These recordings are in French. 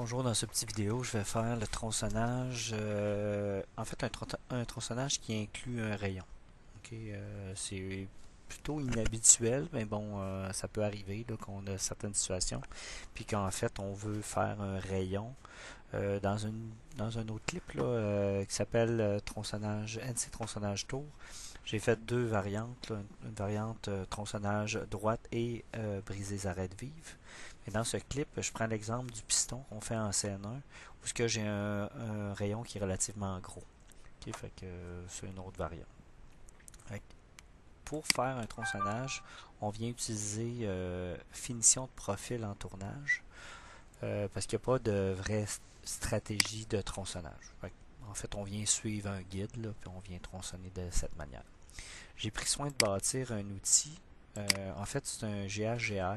Bonjour, dans cette petite vidéo, je vais faire le tronçonnage, en fait un tronçonnage qui inclut un rayon. Ok, c'est plutôt inhabituel, mais bon, ça peut arriver là, qu'on a certaines situations, puis qu'en fait on veut faire un rayon dans un autre clip là, qui s'appelle tronçonnage NC tronçonnage tour. J'ai fait deux variantes, là, une variante tronçonnage droite et briser arrête vive. Et dans ce clip, je prends l'exemple du piston qu'on fait en CN1, où ce que j'ai un rayon qui est relativement gros. Ok, fait que c'est une autre variante. Fait que pour faire un tronçonnage, on vient utiliser finition de profil en tournage, parce qu'il n'y a pas de vraie stratégie de tronçonnage. En fait, on vient suivre un guide, là, puis on vient tronçonner de cette manière. J'ai pris soin de bâtir un outil. En fait, c'est un GHGR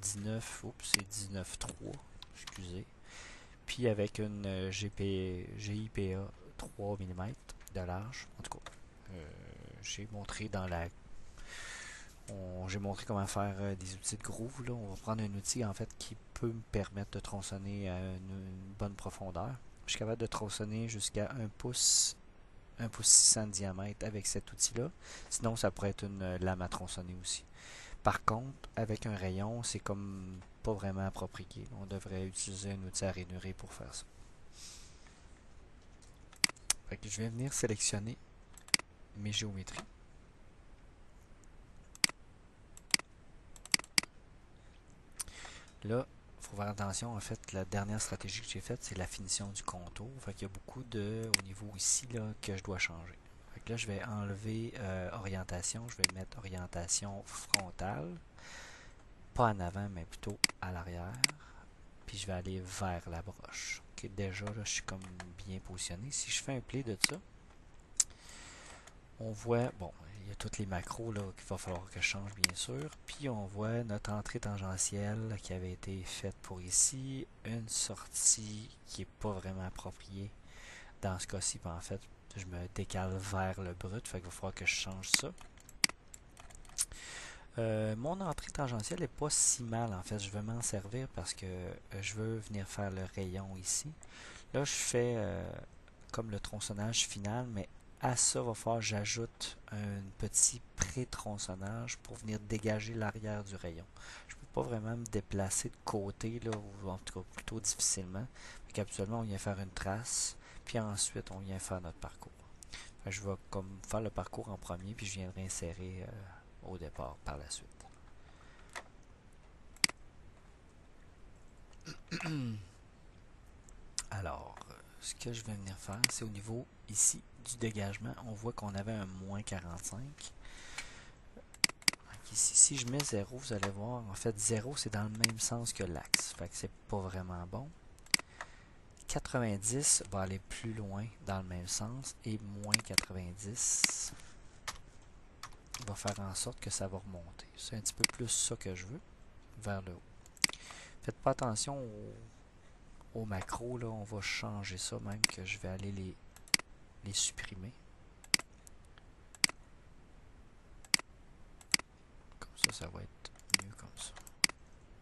19, oups, c'est 19.3, excusez. Puis avec une GIPA 3 mm de large. En tout cas, j'ai montré dans la j'ai montré comment faire des outils de groove. Là. On va prendre un outil en fait qui peut me permettre de tronçonner à une bonne profondeur. Je suis capable de tronçonner jusqu'à 1 pouce 600 de diamètre avec cet outil-là. Sinon, ça pourrait être une lame à tronçonner aussi. Par contre, avec un rayon, c'est comme pas vraiment approprié. On devrait utiliser un outil à ranurer pour faire ça. Fait que je vais venir sélectionner mes géométries. Là, il faut faire attention, en fait, la dernière stratégie que j'ai faite, c'est la finition du contour. Fait qu'il y a beaucoup au niveau ici, là, que je dois changer. Fait que là, je vais enlever orientation. Je vais mettre orientation frontale. Pas en avant, mais plutôt à l'arrière. Puis je vais aller vers la broche. Ok, déjà, là, je suis comme bien positionné. Si je fais un play de ça, on voit, bon, il y a toutes les macros là qu'il va falloir que je change bien sûr. Puis on voit notre entrée tangentielle qui avait été faite pour ici, une sortie qui est pas vraiment appropriée dans ce cas-ci. En fait, je me décale vers le brut, fait qu'il va falloir que je change ça. Mon entrée tangentielle est pas si mal en fait, je vais m'en servir parce que je veux venir faire le rayon ici. Là, je fais comme le tronçonnage final, mais à ça, va falloir que j'ajoute un petit pré-tronçonnage pour venir dégager l'arrière du rayon. Je ne peux pas vraiment me déplacer de côté, là, ou en tout cas plutôt difficilement. Habituellement, on vient faire une trace, puis ensuite, on vient faire notre parcours. Je vais comme faire le parcours en premier, puis je viendrai insérer au départ par la suite. Alors, ce que je vais venir faire, c'est au niveau ici du dégagement. On voit qu'on avait un moins 45. Ici, si je mets 0, vous allez voir, en fait 0 c'est dans le même sens que l'axe. Fait que c'est pas vraiment bon. 90 va aller plus loin dans le même sens et moins 90 va faire en sorte que ça va remonter. C'est un petit peu plus ça que je veux, vers le haut. Faites pas attention aux macros, là, on va changer ça même que je vais aller les supprimer. Comme ça va être mieux comme ça.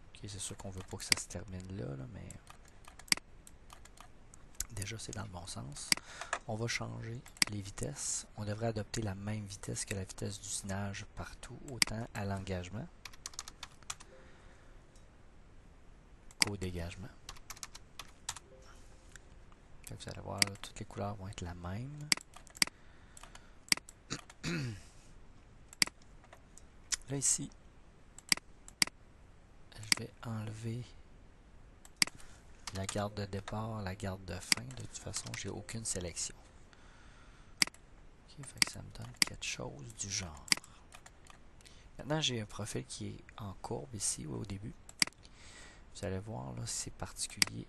Ok, c'est sûr qu'on veut pas que ça se termine là, mais déjà c'est dans le bon sens. On va changer les vitesses. On devrait adopter la même vitesse que la vitesse d'usinage partout, autant à l'engagement qu'au dégagement. Vous allez voir, là, toutes les couleurs vont être la même. Là ici, je vais enlever la garde de départ, la garde de fin. De toute façon, j'ai aucune sélection. Okay, fait que ça me donne quelque chose du genre. Maintenant, j'ai un profil qui est en courbe ici, au début. Vous allez voir, là, c'est particulier.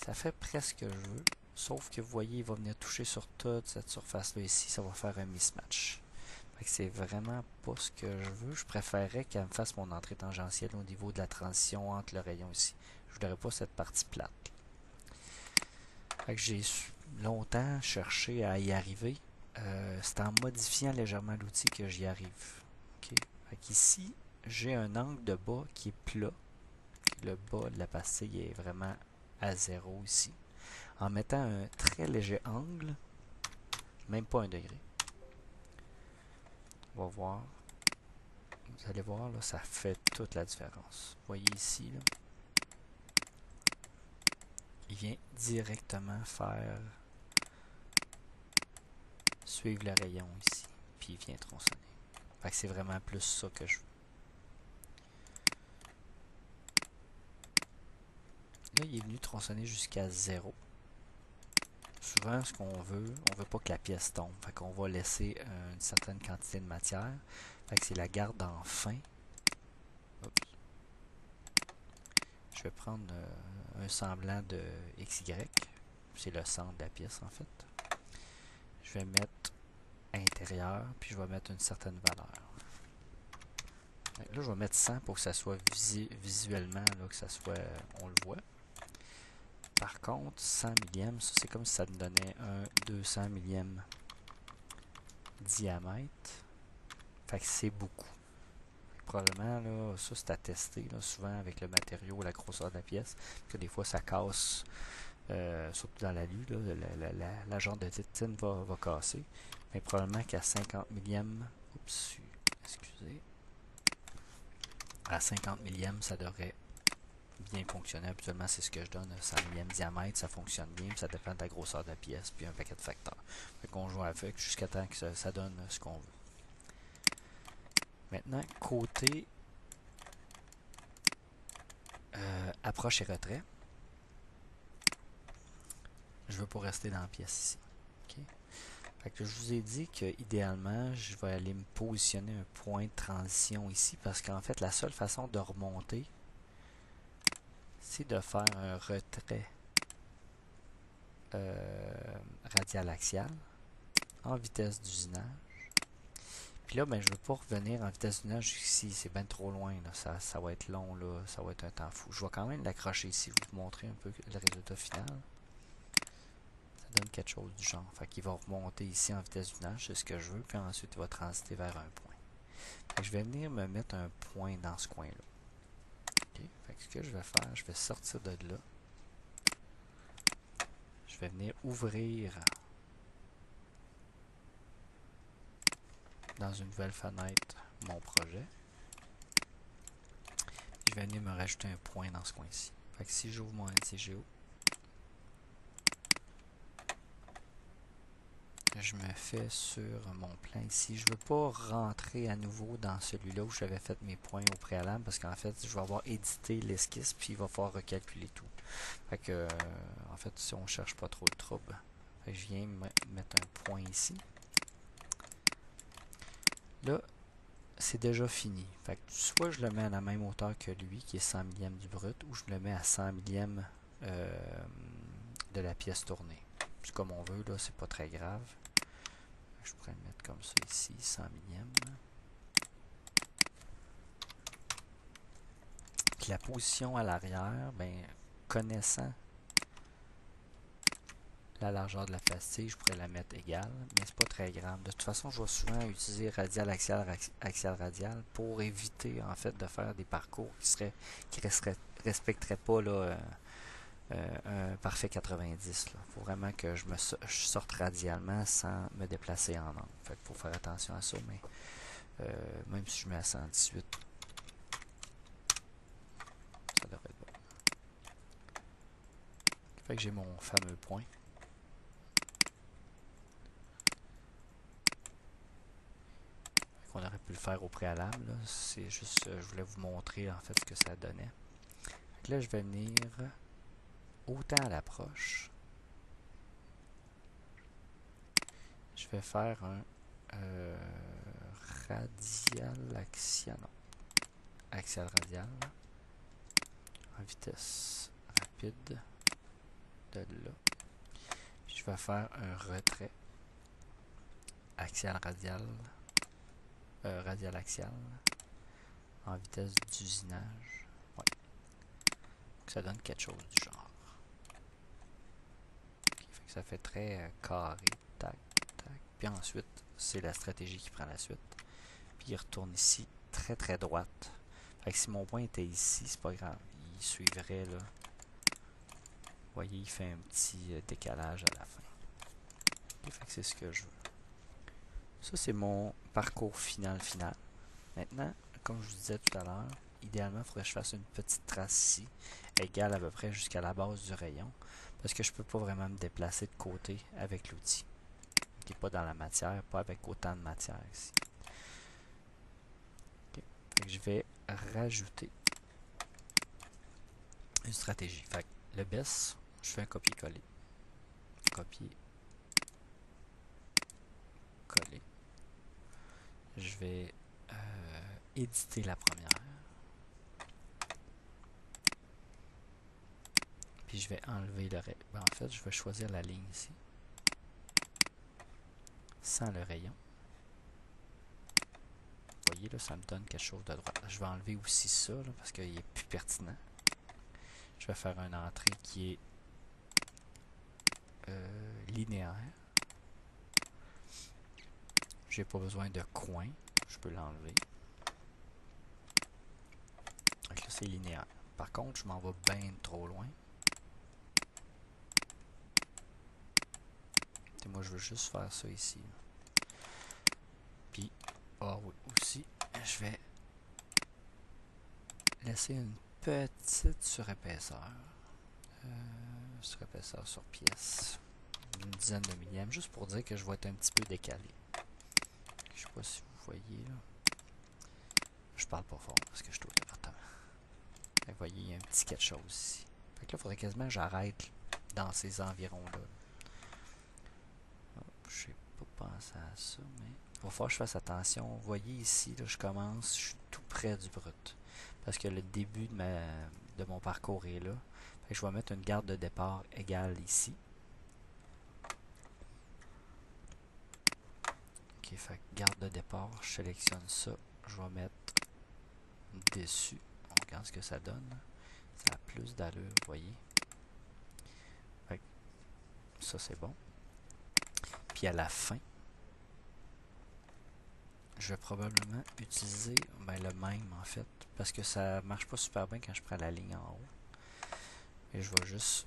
Ça fait presque je veux, sauf que vous voyez, il va venir toucher sur toute cette surface-là ici, ça va faire un mismatch. C'est vraiment pas ce que je veux. Je préférerais qu'elle me fasse mon entrée tangentielle au niveau de la transition entre le rayon ici. Je voudrais pas cette partie plate. J'ai longtemps cherché à y arriver. c'est en modifiant légèrement l'outil que j'y arrive. OK? Fait qu'ici, j'ai un angle de bas qui est plat. Le bas de la pastille est vraiment à 0 ici. En mettant un très léger angle, même pas 1 degré. On va voir. Vous allez voir, là, ça fait toute la différence. Vous voyez ici, là, il vient directement faire suivre le rayon ici. Puis il vient tronçonner. Fait que c'est vraiment plus ça que je veux. Là, il est venu tronçonner jusqu'à 0. Souvent, ce qu'on veut, on veut pas que la pièce tombe. Fait qu'on va laisser une certaine quantité de matière. Fait que c'est la garde en fin. Oups. Je vais prendre un semblant de XY. C'est le centre de la pièce, en fait. Je vais mettre intérieur, puis je vais mettre une certaine valeur. Là, je vais mettre 100 pour que ça soit visuellement, là, que ça soit, on le voit. Par contre, 100 millième, ça c'est comme si ça me donnait un 200 millième diamètre. Fait que c'est beaucoup. Probablement, là, ça c'est à tester, là, souvent avec le matériau, la grosseur de la pièce. Que des fois ça casse, surtout dans l'alu, la genre de tétine va casser. Mais probablement qu'à 50 millième, oups, excusez, à 50 millième, ça devrait bien fonctionner. Habituellement, c'est ce que je donne, 100 millième diamètre, ça fonctionne bien, puis ça dépend de la grosseur de la pièce, puis un paquet de facteurs. Fait qu'on joue avec jusqu'à temps que ça donne ce qu'on veut. Maintenant, côté approche et retrait, je veux pas rester dans la pièce ici. Okay? Fait que je vous ai dit que idéalement, je vais aller me positionner un point de transition ici, parce qu'en fait, la seule façon de remonter, c'est de faire un retrait radial axial en vitesse d'usinage. Puis là, ben, je ne veux pas revenir en vitesse d'usinage ici, c'est bien trop loin. Là. Ça va être long, là. Ça va être un temps fou. Je vais quand même l'accrocher ici, vous montrer un peu le résultat final. Ça donne quelque chose du genre. Fait qu'il va remonter ici en vitesse d'usinage, c'est ce que je veux, puis ensuite il va transiter vers un point. Fait que je vais venir me mettre un point dans ce coin-là. Okay? Fait que ce que je vais faire, je vais sortir de là. Je vais venir ouvrir dans une nouvelle fenêtre mon projet. Je vais venir me rajouter un point dans ce coin-ci. Fait que si j'ouvre mon NCGO, je me fais sur mon plan ici. Je ne veux pas rentrer à nouveau dans celui-là où j'avais fait mes points au préalable parce qu'en fait, je vais avoir édité l'esquisse puis il va falloir recalculer tout. Fait que, en fait, si on ne cherche pas trop de trouble, fait que je viens mettre un point ici. Là, c'est déjà fini. Fait que soit je le mets à la même hauteur que lui, qui est 100 millième du brut, ou je le mets à 100 millième de la pièce tournée. C'est comme on veut, là, c'est pas très grave. Je pourrais le mettre comme ça ici, 100 millième. Puis la position à l'arrière, ben, connaissant la largeur de la pastille, je pourrais la mettre égale, mais c'est pas très grave. De toute façon, je vais souvent utiliser radial, axial, axial, radial pour éviter en fait de faire des parcours qui respecteraient pas là, un parfait 90. Il faut vraiment que je sorte radialement sans me déplacer en angle. Fait que faut faire attention à ça, mais même si je mets à 118, ça devrait être bon. Fait que j'ai mon fameux point. On aurait pu le faire au préalable. C'est juste, je voulais vous montrer en fait ce que ça donnait. Fait que là, je vais venir autant à l'approche. Je vais faire un radial axial. Non. Axial radial. En vitesse rapide. De là. Puis je vais faire un retrait. Axial radial. Radial axial. En vitesse d'usinage. Ouais. Donc, ça donne quelque chose du genre. Okay, fait que ça fait très carré. Tac, tac, Puis ensuite, c'est la stratégie qui prend la suite. Puis il retourne ici, très très droite. Fait que si mon point était ici, c'est pas grave. Il suivrait là. Vous voyez, il fait un petit décalage à la fin. Okay, fait que c'est ce que je veux. Ça, c'est mon parcours final. Maintenant, comme je vous disais tout à l'heure, idéalement, il faudrait que je fasse une petite trace ici, égale à peu près jusqu'à la base du rayon, parce que je ne peux pas vraiment me déplacer de côté avec l'outil, qui n'est pas dans la matière, pas avec autant de matière ici. Okay. Fait que je vais rajouter une stratégie. Fait que le baisse, je fais un copier-coller. Copier-coller. Je vais éditer la première. Puis je vais enlever le rayon. En fait, je vais choisir la ligne ici. Sans le rayon. Vous voyez, là, ça me donne quelque chose de droit. Je vais enlever aussi ça, là, parce qu'il est plus pertinent. Je vais faire une entrée qui est linéaire. J'ai pas besoin de coin. Je peux l'enlever. Donc là, c'est linéaire. Par contre, je m'en vais bien trop loin. Et moi, je veux juste faire ça ici. Puis, oui, aussi, je vais laisser une petite surépaisseur. Surépaisseur sur pièce. Une dizaine de millièmes, juste pour dire que je vais être un petit peu décalé. Je sais pas si vous voyez là. Je parle pas fort parce que je suis au département. Vous voyez, il y a un petit quelque chose ici. Fait que là, il faudrait quasiment que j'arrête dans ces environs-là. Je n'ai pas pensé à ça, mais il va falloir que je fasse attention. Vous voyez ici, là, je suis tout près du brut. Parce que le début de mon parcours est là. Fait que je vais mettre une garde de départ égale ici. Ok, fait que garde de départ, je sélectionne ça. Je vais mettre dessus. On regarde ce que ça donne. Ça a plus d'allure, vous voyez. Fait que ça, c'est bon. Puis à la fin, je vais probablement utiliser le même en fait, parce que ça marche pas super bien quand je prends la ligne en haut. Et je vais juste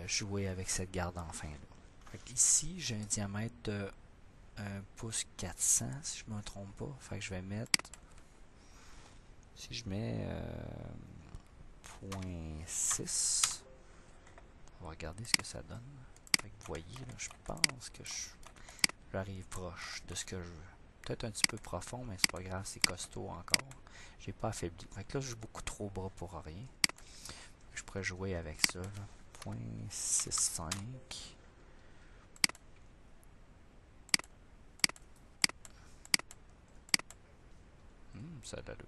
jouer avec cette garde en fin là. Ici, j'ai un diamètre de 1 pouce 400 si je me trompe pas. Fait que je vais mettre, si je mets 0.6, on va regarder ce que ça donne. Fait que vous voyez, là, je pense que j'arrive proche de ce que je veux. Peut-être un petit peu profond, mais c'est pas grave, c'est costaud encore. J'ai pas affaibli. Fait que là, j'ai beaucoup trop bras pour rien. Je pourrais jouer avec ça. 0.65. Ça a de l'allure.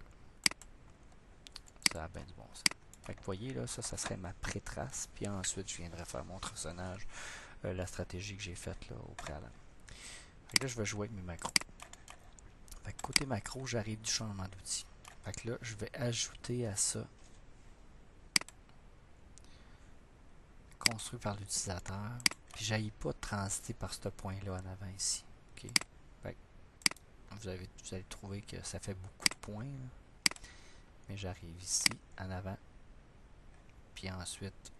Ça a bien du bon sens. Fait que vous voyez, là, ça serait ma pré-trace. Puis ensuite, je viendrai faire mon tronçonnage, la stratégie que j'ai faite là, au préalable. Fait que là, je vais jouer avec mes macros. Fait que côté macro, j'arrive du changement d'outil. Fait que là, je vais ajouter à ça construit par l'utilisateur. Puis j'aille pas transiter par ce point-là en avant ici. OK? Fait que vous allez trouver que ça fait beaucoup de points. Là. Mais j'arrive ici, en avant. Puis ensuite,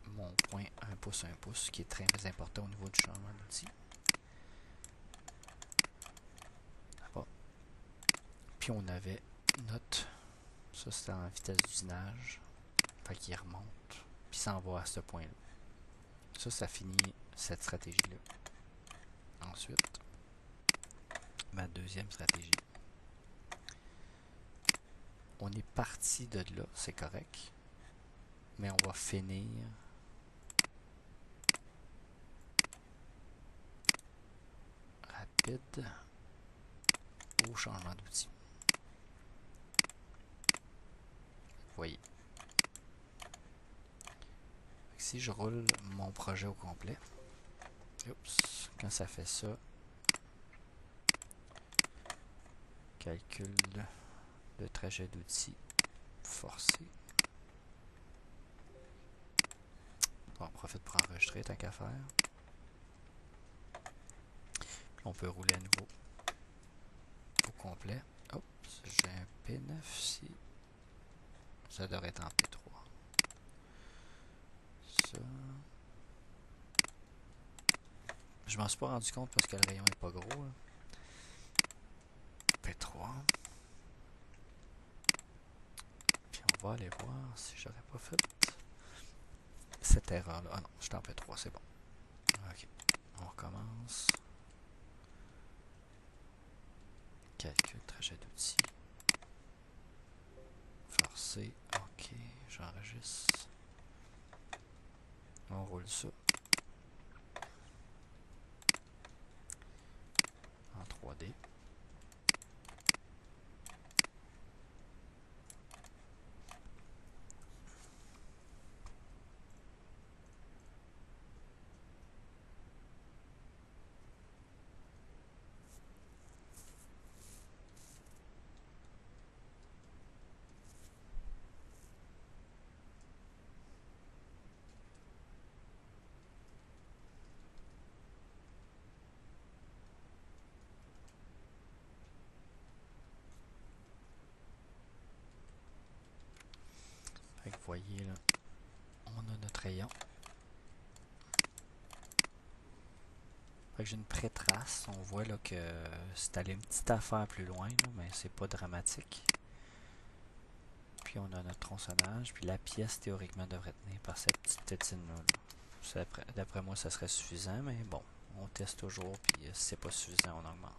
mon point 1 pouce, qui est très important au niveau du changement d'outil. Bon. Puis on avait notre... Ça, c'était en vitesse d'usinage. Fait qu'il remonte. Puis s'en va à ce point-là. Ça finit cette stratégie-là. Ensuite, ma deuxième stratégie. On est parti de là, c'est correct. Mais on va finir rapide au changement d'outil. Vous voyez. Si je roule mon projet au complet, oups, quand ça fait ça, calcul le trajet d'outil forcé. On profite pour enregistrer tant qu'à faire. Puis on peut rouler à nouveau au complet. Hop, j'ai un P9 ici. Ça devrait être en P3. Ça. Je m'en suis pas rendu compte parce que le rayon est pas gros. Là. P3. Puis on va aller voir si j'aurais pas fait cette erreur-là. Ah non, je suis en P3, c'est bon. Ok, on recommence. Calcul, trajet d'outils. Forcé, ok, j'enregistre. On roule ça. En 3D. Fait que vous voyez là, on a notre rayon. Fait que j'ai une pré-trace. On voit là que c'est allé une petite affaire plus loin, là, mais c'est pas dramatique. Puis on a notre tronçonnage. Puis la pièce théoriquement devrait tenir par cette petite tétine-là. D'après moi, ça serait suffisant, mais bon, on teste toujours. Puis si c'est pas suffisant, on augmente.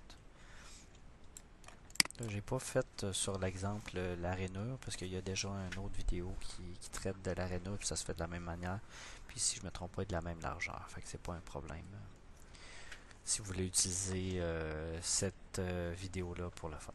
J'ai pas fait sur l'exemple la rainure parce qu'il y a déjà une autre vidéo qui traite de la rainure puis ça se fait de la même manière. Puis si je me trompe pas, de la même largeur. Fait que c'est pas un problème. Si vous voulez utiliser cette vidéo là pour le faire.